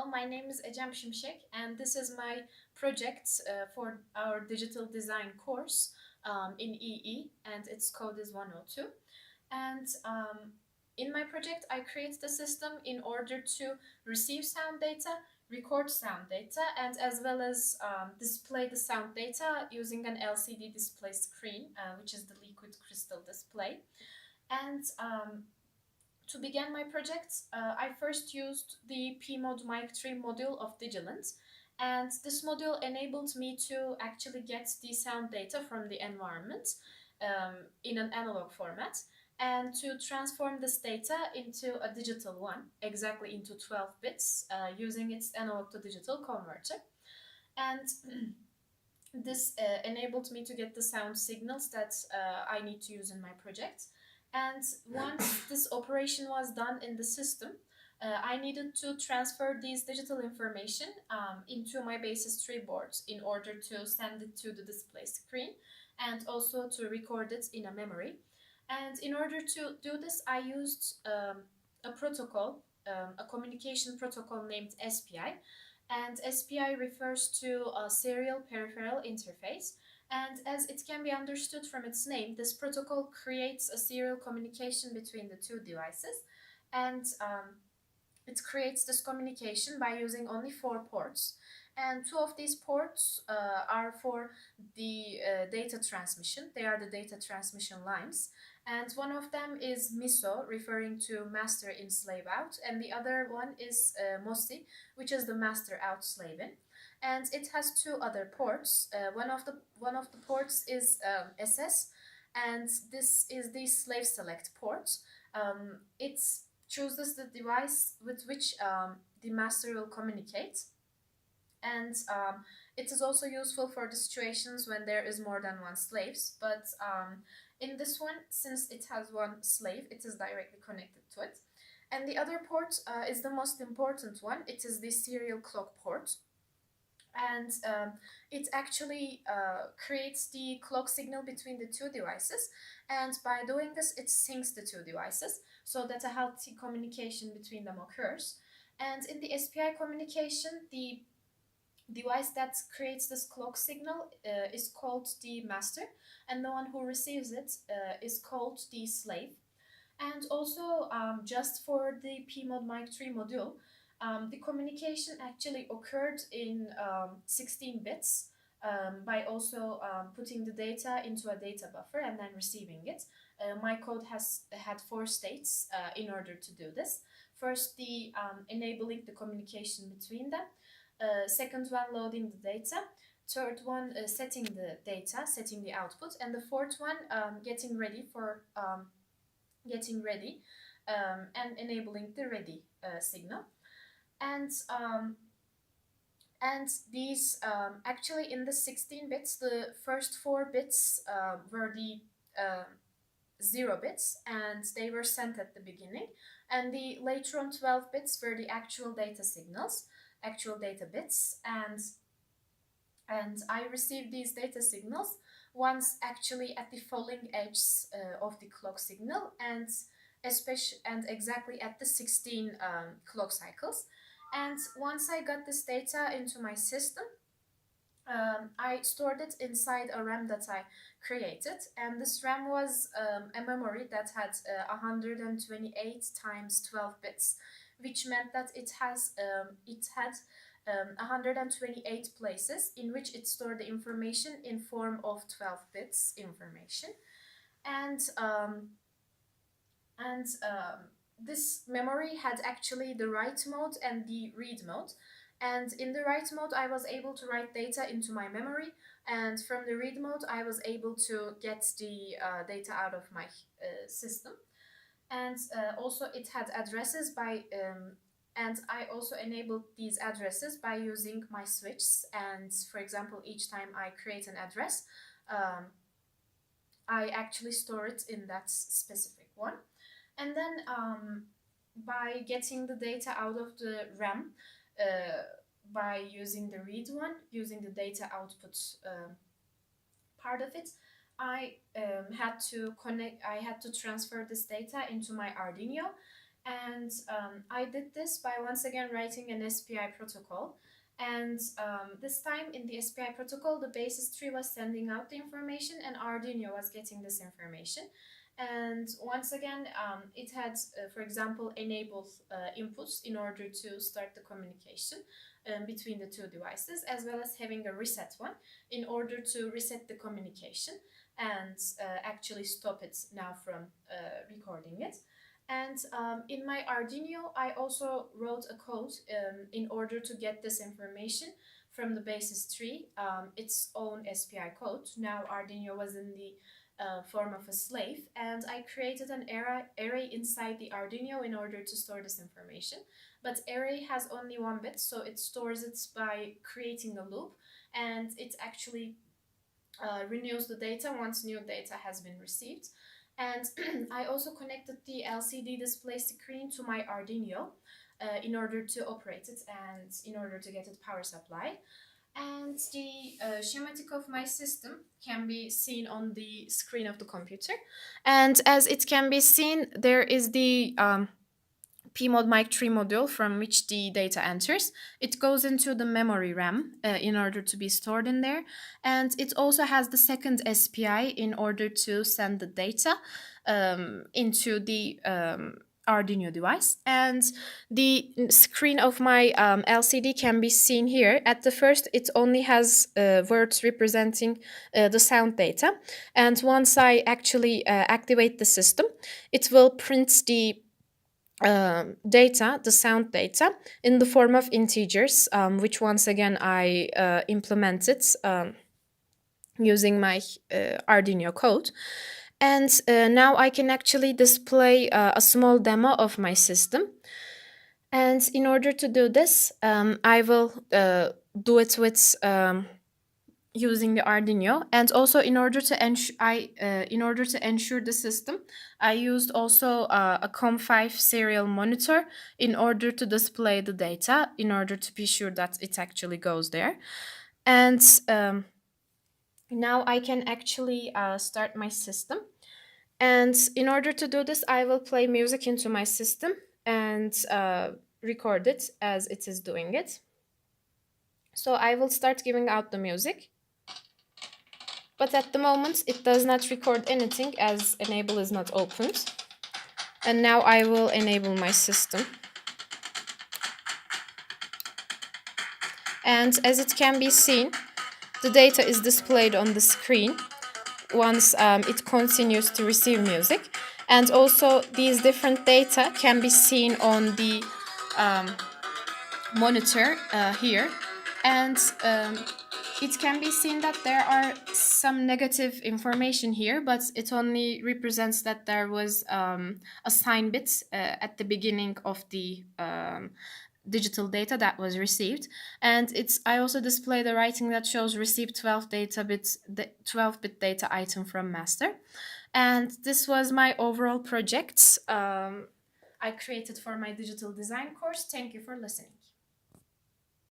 Well, my name is Ecem Şimşek, and this is my project for our digital design course in EE, and its code is 102. And in my project, I create the system in order to receive sound data, record sound data, and as well as display the sound data using an LCD display screen, which is the liquid crystal display. And to begin my project, I first used the PMod Mic 3 module of Digilant, and this module enabled me to actually get the sound data from the environment in an analog format, and to transform this data into a digital one, exactly into 12 bits, using its analog to digital converter. And this enabled me to get the sound signals that I need to use in my project. And once this operation was done in the system, I needed to transfer these digital information into my basis tree boards in order to send it to the display screen and also to record it in a memory. And in order to do this, I used a protocol, a communication protocol named SPI. And SPI refers to a serial peripheral interface. And as it can be understood from its name, this protocol creates a serial communication between the two devices. And it creates this communication by using only 4 ports. And 2 of these ports are for the data transmission. They are the data transmission lines. And one of them is MISO, referring to master in slave out, and the other one is MOSI, which is the master out slave in. And it has 2 other ports. One of the ports is SS, and this is the slave select port. It chooses the device with which the master will communicate, and it is also useful for the situations when there is more than one slaves, but in this one, since it has one slave, it is directly connected to it. And the other port is the most important one. It is the serial clock port. And it actually creates the clock signal between the 2 devices. And by doing this, it syncs the 2 devices so that a healthy communication between them occurs. And in the SPI communication, the device that creates this clock signal is called the master, and the one who receives it is called the slave. And also, just for the PMod Mic 3 module, the communication actually occurred in 16 bits by also putting the data into a data buffer and then receiving it. My code had 4 states in order to do this. First, the enabling the communication between them. Second one, loading the data. Third one, setting the data, setting the output. And the fourth one, getting ready and enabling the ready signal. And these actually in the 16 bits, the first 4 bits were the 0 bits, and they were sent at the beginning. And the later on 12 bits were the actual data signals, actual data bits, and I received these data signals once actually at the falling edge of the clock signal, and exactly at the 16 clock cycles. And once I got this data into my system, I stored it inside a RAM that I created, and this RAM was a memory that had 128 times 12 bits, which meant that it had 128 places in which it stored the information in form of 12 bits information. And this memory had actually the write mode and the read mode. And in the write mode, I was able to write data into my memory, and from the read mode, I was able to get the data out of my system. And also it had addresses and I also enabled these addresses by using my switches. And for example, each time I create an address, I actually store it in that specific one. And then by getting the data out of the RAM, by using the read one, using the data output part of it, I had to transfer this data into my Arduino, And I did this by once again writing an SPI protocol. And this time in the SPI protocol, the basis tree was sending out the information and Arduino was getting this information. And once again, it had, for example, enable inputs in order to start the communication between the two devices, as well as having a reset one in order to reset the communication and actually stop it now from recording it. And in my Arduino, I also wrote a code in order to get this information from the basis tree, its own SPI code. Now Arduino was in the form of a slave, and I created an array inside the Arduino in order to store this information. But array has only one bit, so it stores it by creating a loop, and it actually renews the data once new data has been received. And I also connected the LCD display screen to my Arduino in order to operate it and in order to get it power supply. And the schematic of my system can be seen on the screen of the computer. And as it can be seen, there is the PMOD Mic 3 module from which the data enters. It goes into the memory RAM in order to be stored in there. And it also has the second SPI in order to send the data into the Arduino device. And the screen of my LCD can be seen here. At the first, it only has words representing the sound data. And once I actually activate the system, it will print the data, the sound data, in the form of integers, which once again I implemented using my Arduino code. And now I can actually display a small demo of my system. And in order to do this, I will do it with using the Arduino, and also in order to ensure the system, I used also a COM5 serial monitor in order to display the data, in order to be sure that it actually goes there. And now I can actually start my system. And in order to do this, I will play music into my system and record it as it is doing it. So I will start giving out the music. But at the moment, it does not record anything as enable is not opened. And now I will enable my system. And as it can be seen, the data is displayed on the screen once it continues to receive music. And also these different data can be seen on the monitor here. And it can be seen that there are some negative information here, but it only represents that there was a sign bit at the beginning of the digital data that was received. And I also display the writing that shows received 12-bit data item from master. And this was my overall project I created for my digital design course. Thank you for listening.